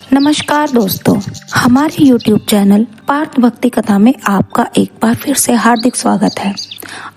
नमस्कार दोस्तों, हमारे YouTube चैनल पार्थ भक्ति कथा में आपका एक बार फिर से हार्दिक स्वागत है।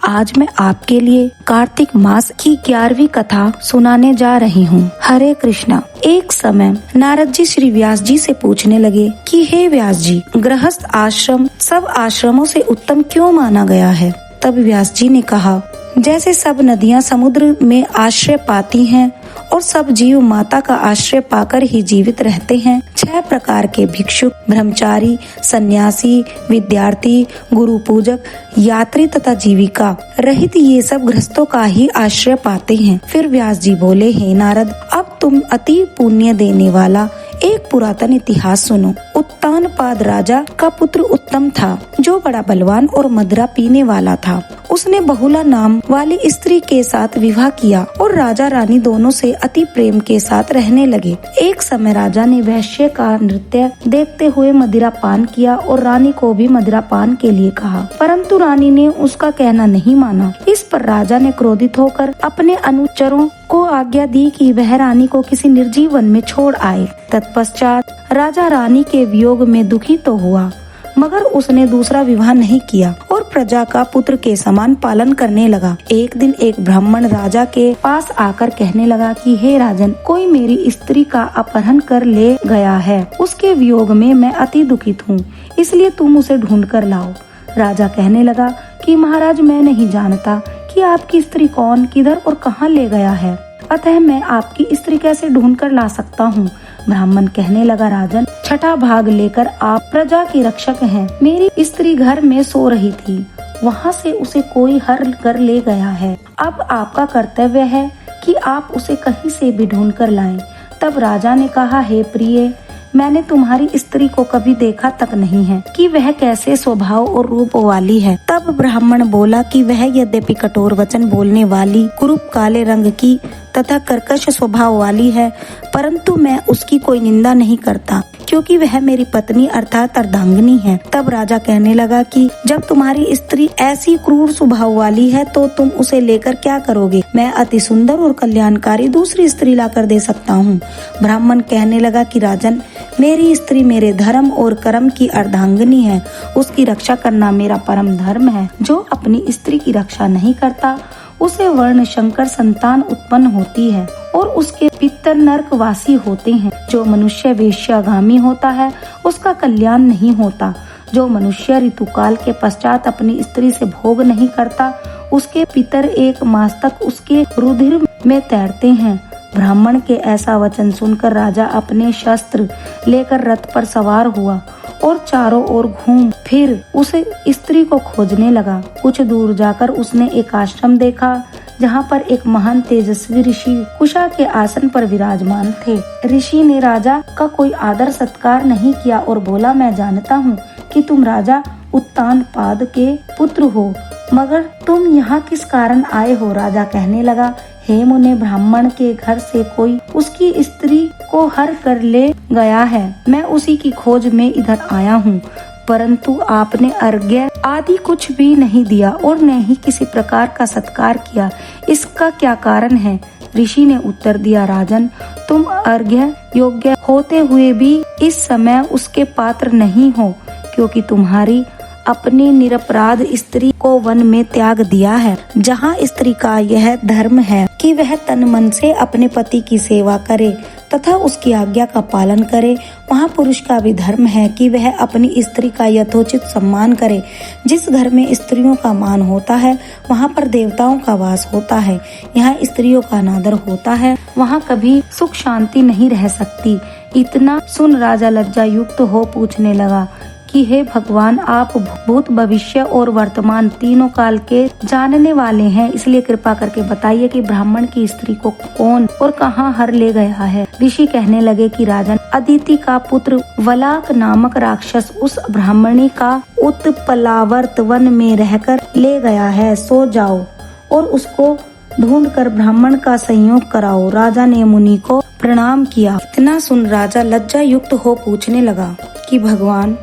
आज मैं आपके लिए कार्तिक मास की 11वीं कथा सुनाने जा रही हूँ। हरे कृष्णा। एक समय नारद जी श्री व्यास जी से पूछने लगे कि हे व्यास जी, गृहस्थ आश्रम सब आश्रमों से उत्तम क्यों माना गया है? तब व्यास जी ने कहा, जैसे सब नदियाँ समुद्र में आश्रय पाती हैं और सब जीव माता का आश्रय पाकर ही जीवित रहते हैं, 6 प्रकार के भिक्षुक, ब्रह्मचारी, सन्यासी, विद्यार्थी, गुरु पूजक, यात्री तथा जीविका रहित ये सब गृहस्थों का ही आश्रय पाते हैं। फिर व्यास जी बोले, हे नारद, अब तुम अति पुण्य देने वाला एक पुरातन इतिहास सुनो। उत्तानपाद राजा का पुत्र उत्तम था, जो बड़ा बलवान और मदिरा पीने वाला था। उसने बहुला नाम वाली स्त्री के साथ विवाह किया और राजा रानी दोनों से अति प्रेम के साथ रहने लगे। एक समय राजा ने वैश्य का नृत्य देखते हुए मदिरा पान किया और रानी को भी मदिरा पान के लिए कहा, परंतु रानी ने उसका कहना नहीं माना। इस पर राजा ने क्रोधित होकर अपने अनुचरों को आज्ञा दी कि वह रानी को किसी निर्जीव वन में छोड़ आए। तत्पश्चात राजा रानी के वियोग में दुखी तो हुआ, मगर उसने दूसरा विवाह नहीं किया और प्रजा का पुत्र के समान पालन करने लगा। एक दिन एक ब्राह्मण राजा के पास आकर कहने लगा कि हे राजन, कोई मेरी स्त्री का अपहरण कर ले गया है। उसके वियोग में मैं अति दुखित हूँ, इसलिए तुम उसे ढूंढ कर लाओ। राजा कहने लगा कि महाराज, मैं नहीं जानता कि आपकी स्त्री कौन, किधर और कहाँ ले गया है, अतः मैं आपकी स्त्री कैसे ढूंढ कर ला सकता हूँ। ब्राह्मण कहने लगा, राजन, छठा भाग लेकर आप प्रजा के रक्षक हैं। मेरी स्त्री घर में सो रही थी, वहाँ से उसे कोई हर कर ले गया है। अब आपका कर्तव्य है कि आप उसे कहीं से भी ढूंढ कर लाएं। तब राजा ने कहा, हे प्रिय, मैंने तुम्हारी स्त्री को कभी देखा तक नहीं है कि वह कैसे स्वभाव और रूप वाली है। तब ब्राह्मण बोला कि वह यद्यपि कठोर वचन बोलने वाली, कुरूप काले रंग की तथा कर्कश स्वभाव वाली है, परंतु मैं उसकी कोई निंदा नहीं करता, क्योंकि वह मेरी पत्नी अर्थात अर्धांगिनी है। तब राजा कहने लगा कि जब तुम्हारी स्त्री ऐसी क्रूर स्वभाव वाली है तो तुम उसे लेकर क्या करोगे? मैं अति सुंदर और कल्याणकारी दूसरी स्त्री लाकर दे सकता हूँ। ब्राह्मण कहने लगा कि राजन, मेरी स्त्री मेरे धर्म और कर्म की अर्धांगिनी है, उसकी रक्षा करना मेरा परम धर्म है। जो अपनी स्त्री की रक्षा नहीं करता, उसे वर्ण शंकर संतान उत्पन्न होती है और उसके पितर नरकवासी होते हैं। जो मनुष्य वेश्यागामी होता है, उसका कल्याण नहीं होता। जो मनुष्य ऋतुकाल के पश्चात अपनी स्त्री से भोग नहीं करता, उसके पितर 1 मास तक उसके रुधिर में तैरते हैं। ब्राह्मण के ऐसा वचन सुनकर राजा अपने शस्त्र लेकर रथ पर सवार हुआ और चारों ओर घूम फिर उसे स्त्री को खोजने लगा। कुछ दूर जाकर उसने एक आश्रम देखा, जहाँ पर एक महान तेजस्वी ऋषि कुशा के आसन पर विराजमान थे। ऋषि ने राजा का कोई आदर सत्कार नहीं किया और बोला, मैं जानता हूँ कि तुम राजा उत्तानपाद के पुत्र हो, मगर तुम यहाँ किस कारण आए हो? राजा कहने लगा, हे मुने, ब्राह्मण के घर से कोई उसकी स्त्री को हर कर ले गया है। मैं उसी की खोज में इधर आया हूँ, परंतु आपने अर्घ्य आदि कुछ भी नहीं दिया और न ही किसी प्रकार का सत्कार किया। इसका क्या कारण है? ऋषि ने उत्तर दिया, राजन, तुम अर्घ्य योग्य होते हुए भी इस समय उसके पात्र नहीं हो, क्योंकि तुम्हारी अपनी निरपराध स्त्री को वन में त्याग दिया है। जहाँ स्त्री का यह धर्म है कि वह तन मन से अपने पति की सेवा करे तथा उसकी आज्ञा का पालन करे, वहाँ पुरुष का भी धर्म है कि वह अपनी स्त्री का यथोचित सम्मान करे। जिस घर में स्त्रियों का मान होता है, वहाँ पर देवताओं का वास होता है। यहाँ स्त्रियों का अनादर होता है, वहाँ कभी सुख शांति नहीं रह सकती। इतना सुन राजा लज्जा युक्त हो पूछने लगा कि हे भगवान, आप भूत, भविष्य और वर्तमान तीनों काल के जानने वाले हैं, इसलिए कृपा करके बताइए कि ब्राह्मण की स्त्री को कौन और कहाँ हर ले गया है। ऋषि कहने लगे कि राजन, अदिति का पुत्र वलाक नामक राक्षस उस ब्राह्मणी का उत्पलावर्त वन में रहकर ले गया है। सो जाओ और उसको ढूंढकर ब्राह्मण का संयोग कराओ। राजा ने मुनि को प्रणाम किया। इतना सुन राजा लज्जा युक्त हो पूछने लगा कि भगवान,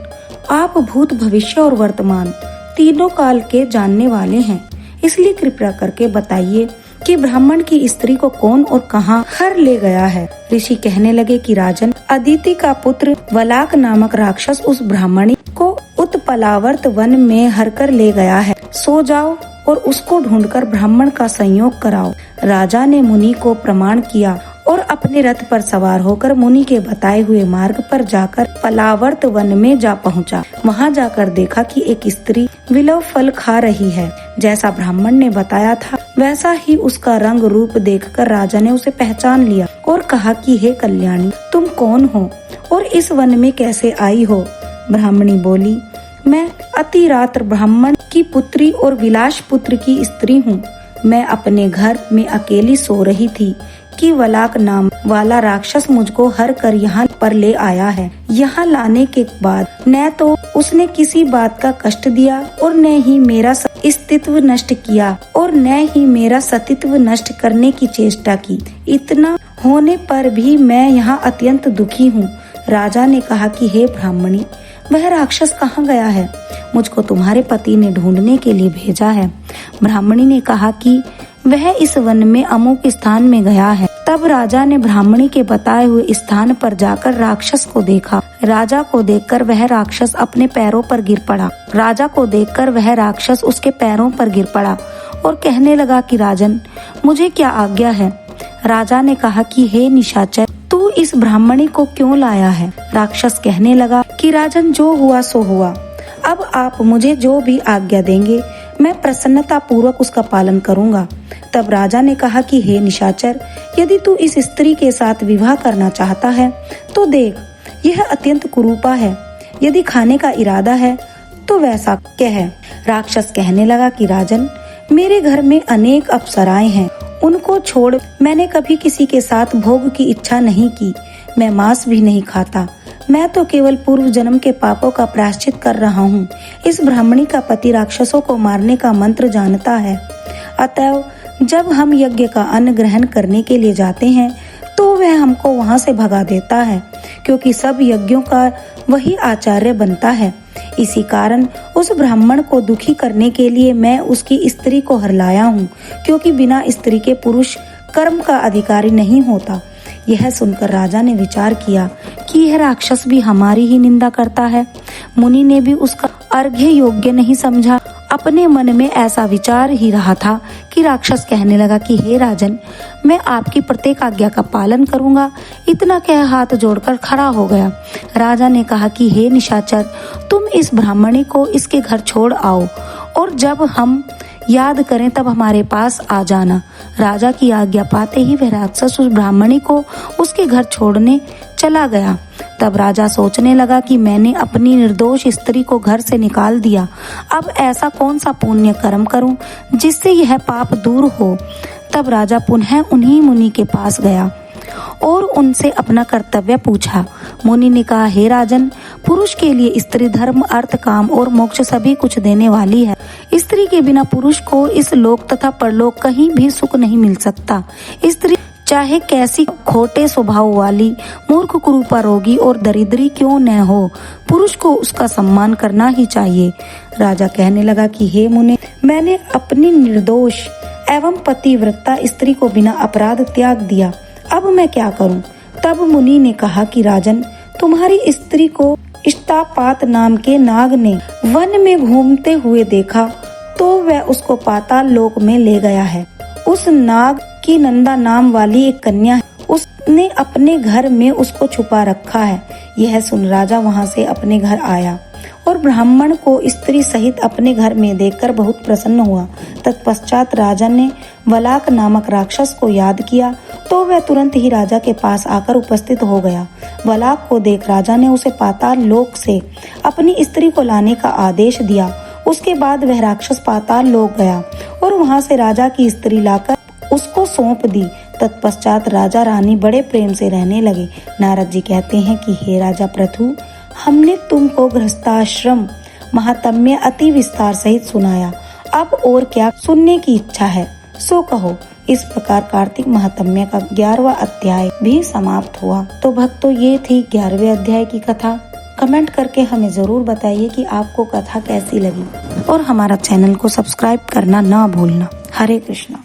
आप भूत, भविष्य और वर्तमान तीनों काल के जानने वाले हैं, इसलिए कृपया करके बताइए कि ब्राह्मण की स्त्री को कौन और कहां हर ले गया है। ऋषि कहने लगे कि राजन, अदिति का पुत्र वलाक नामक राक्षस उस ब्राह्मणी को उत्पलावर्त वन में हर कर ले गया है। सो जाओ और उसको ढूंढकर ब्राह्मण का संयोग कराओ। राजा ने मुनि को प्रमाण किया और अपने रथ पर सवार होकर मुनि के बताए हुए मार्ग पर जाकर पलावर्त वन में जा पहुंचा। वहां जाकर देखा कि एक स्त्री विलव फल खा रही है। जैसा ब्राह्मण ने बताया था वैसा ही उसका रंग रूप देखकर राजा ने उसे पहचान लिया और कहा कि हे कल्याणी, तुम कौन हो और इस वन में कैसे आई हो? ब्राह्मणी बोली, मैं अतिरात्र ब्राह्मण की पुत्री और विलास पुत्र की स्त्री हूँ। मैं अपने घर में अकेली सो रही थी कि वलाक नाम वाला राक्षस मुझको हर कर यहाँ पर ले आया है। यहाँ लाने के बाद न तो उसने किसी बात का कष्ट दिया और न ही मेरा अस्तित्व नष्ट किया और न ही मेरा सतित्व नष्ट करने की चेष्टा की। इतना होने पर भी मैं यहाँ अत्यंत दुखी हूँ। राजा ने कहा कि हे ब्राह्मणी, वह राक्षस कहाँ गया है? मुझको तुम्हारे पति ने ढूंढने के लिए भेजा है। ब्राह्मणी ने कहा कि वह इस वन में अमुक स्थान में गया है। तब राजा ने ब्राह्मणी के बताए हुए स्थान पर जाकर राक्षस को देखा। राजा को देखकर वह राक्षस अपने पैरों पर गिर पड़ा। राजा को देखकर वह राक्षस उसके पैरों पर गिर पड़ा और कहने लगा कि राजन, मुझे क्या आज्ञा है? राजा ने कहा कि हे निशाचर, तू इस ब्राह्मणी को क्यों लाया है? राक्षस कहने लगा कि राजन, जो हुआ सो हुआ। अब आप मुझे जो भी आज्ञा देंगे मैं प्रसन्नता पूर्वक उसका पालन करूंगा। तब राजा ने कहा कि हे निशाचर, यदि तू इस स्त्री के साथ विवाह करना चाहता है तो देख, यह अत्यंत कुरूपा है। यदि खाने का इरादा है तो वैसा कह। राक्षस कहने लगा कि राजन, मेरे घर में अनेक अप्सराएं हैं, उनको छोड़ मैंने कभी किसी के साथ भोग की इच्छा नहीं की। मैं मांस भी नहीं खाता। मैं तो केवल पूर्व जन्म के पापों का प्रायश्चित कर रहा हूँ। इस ब्राह्मणी का पति राक्षसों को मारने का मंत्र जानता है। अतएव जब हम यज्ञ का अन्न ग्रहण करने के लिए जाते हैं तो वह हमको वहाँ से भगा देता है, क्योंकि सब यज्ञों का वही आचार्य बनता है। इसी कारण उस ब्राह्मण को दुखी करने के लिए मैं उसकी स्त्री को हरलाया हूँ, क्योंकि बिना स्त्री के पुरुष कर्म का अधिकारी नहीं होता। यह सुनकर राजा ने विचार किया कि यह राक्षस भी हमारी ही निंदा करता है। मुनि ने भी उसका अर्घ्य योग्य नहीं समझा। अपने मन में ऐसा विचार ही रहा था कि राक्षस कहने लगा कि हे राजन, मैं आपकी प्रत्येक आज्ञा का पालन करूंगा। इतना कह हाथ जोड़कर खड़ा हो गया। राजा ने कहा कि हे निशाचर, तुम इस ब्राह्मणी को इसके घर छोड़ आओ और जब हम याद करें तब हमारे पास आ जाना। राजा की आज्ञा पाते ही वह राक्षस उस ब्राह्मणी को उसके घर छोड़ने चला गया। तब राजा सोचने लगा कि मैंने अपनी निर्दोष स्त्री को घर से निकाल दिया। अब ऐसा कौन सा पुण्य कर्म करूं जिससे यह पाप दूर हो। तब राजा पुनः उन्हीं मुनि के पास गया और उनसे अपना कर्तव्य पूछा। मुनि ने कहा, हे राजन, पुरुष के लिए स्त्री धर्म, अर्थ, काम और मोक्ष सभी कुछ देने वाली है। स्त्री के बिना पुरुष को इस लोक तथा परलोक कहीं भी सुख नहीं मिल सकता। स्त्री चाहे कैसी खोटे स्वभाव वाली, मूर्ख, कुरूपा, रोगी और दरिद्री क्यों न हो, पुरुष को उसका सम्मान करना ही चाहिए। राजा कहने लगा कि हे मुने, मैंने अपनी निर्दोष एवं पतिव्रता स्त्री को बिना अपराध त्याग दिया। अब मैं क्या करूं? तब मुनि ने कहा कि राजन, तुम्हारी स्त्री को इष्टापात नाम के नाग ने वन में घूमते हुए देखा तो वह उसको पाताल लोक में ले गया है। उस नाग की नंदा नाम वाली एक कन्या है, उसने अपने घर में उसको छुपा रखा है। यह सुन राजा वहां से अपने घर आया और ब्राह्मण को स्त्री सहित अपने घर में देखकर बहुत प्रसन्न हुआ। तत्पश्चात राजा ने वलाक नामक राक्षस को याद किया तो वह तुरंत ही राजा के पास आकर उपस्थित हो गया। वलाक को देख राजा ने उसे पाताल लोक से अपनी स्त्री को लाने का आदेश दिया। उसके बाद वह राक्षस पाताल लोक गया और वहां से राजा की स्त्री लाकर उसको सौंप दी। तत्पश्चात राजा रानी बड़े प्रेम से रहने लगे। नारद जी कहते हैं कि हे राजा प्रथु, हमने तुमको गृहस्थाश्रम महात्म्य अति विस्तार सहित सुनाया। अब और क्या सुनने की इच्छा है सो कहो। इस प्रकार कार्तिक महात्म्य का 11वां अध्याय भी समाप्त हुआ। तो भक्तों, ये थी 11वें अध्याय की कथा। कमेंट करके हमें जरूर बताइए कि आपको कथा कैसी लगी। और हमारा चैनल को सब्सक्राइब करना ना भूलना। हरे कृष्णा।